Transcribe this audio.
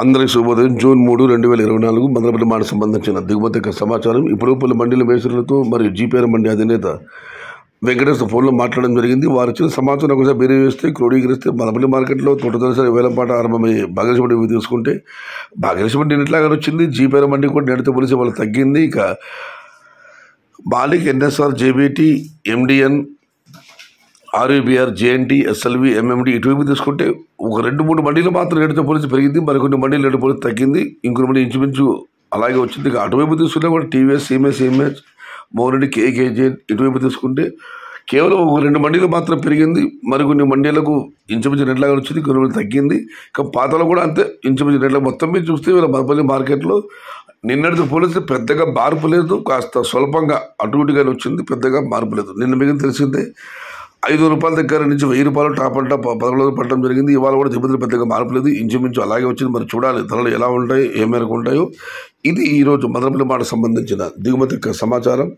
అందరికి శుభోదయం. జూన్ 3, 2024 మదనపల్లి మాట సంబంధించిన దిగుమతి సమాచారం. ఇప్పుడు పలు మండల మేసరులతో మరియు జీపీఆర్ మండి అధినేత వెంకటేశ్వర ఫోన్లో మాట్లాడడం జరిగింది. వారు ఇచ్చిన సమాచారం ఒకసారి బేరీ వేస్తే క్రోడీకరిస్తే మదనపల్లి మార్కెట్లో తొలిసారి వేలంపాట ఆరంభమయ్యే భాగ్యలక్ష్మి మండి తీసుకుంటే భాగ్యలక్ష్మి మండి నిన్నట్లాగా వచ్చింది. జీపీఆర్ మండి కూడా నేటితో పోలిసి వాళ్ళు తగ్గింది. ఇక Malik, NSR, JBT, MDN, RUBR, JNT, SLV, MMD ఇటువైపు తీసుకుంటే ఒక 2-3 మండీలు మాత్రం రేటుతో పోలిసి పెరిగింది. మరికొన్ని మండీలు రేటు పోలిసి తగ్గింది. ఇంకొన్ని మంది ఇంచుమించు అలాగే వచ్చింది. ఇక అటువైపు తీసుకుంటే కూడా టీవీఎస్, సిఎంఎస్, మోరెడ్డి, కేకేజే ఇటువైపు తీసుకుంటే కేవలం ఒక 2 మండీలు మాత్రం పెరిగింది. మరికొన్ని మండీలకు ఇంచుమించు రేట్లాగా వచ్చింది, కొన్ని మంది తగ్గింది. ఇక పాతలో కూడా అంతే ఇంచుమించు రేట్ల మొత్తం మీద చూస్తే వీళ్ళ మదనపల్లి మార్కెట్లో నిన్నటితో పోలిస్తే పెద్దగా మార్పు లేదు. కాస్త స్వల్పంగా అటు ఇటుగానే వచ్చింది, పెద్దగా మార్పు లేదు. నిన్న మీకు తెలిసిందే ₹5 దగ్గర నుంచి ₹1000 టాప్ అంట 11 పడటం జరిగింది. ఇవాళ కూడా దిగుమతులు పెద్దగా మార్పు లేదు, ఇంచుమించు అలాగే వచ్చింది. మరి చూడాలి ధరలు ఎలా ఉంటాయి, ఏ మేరకు ఉంటాయో. ఇది ఈరోజు మదనపల్లి మాట సంబంధించిన దిగుమతి సమాచారం.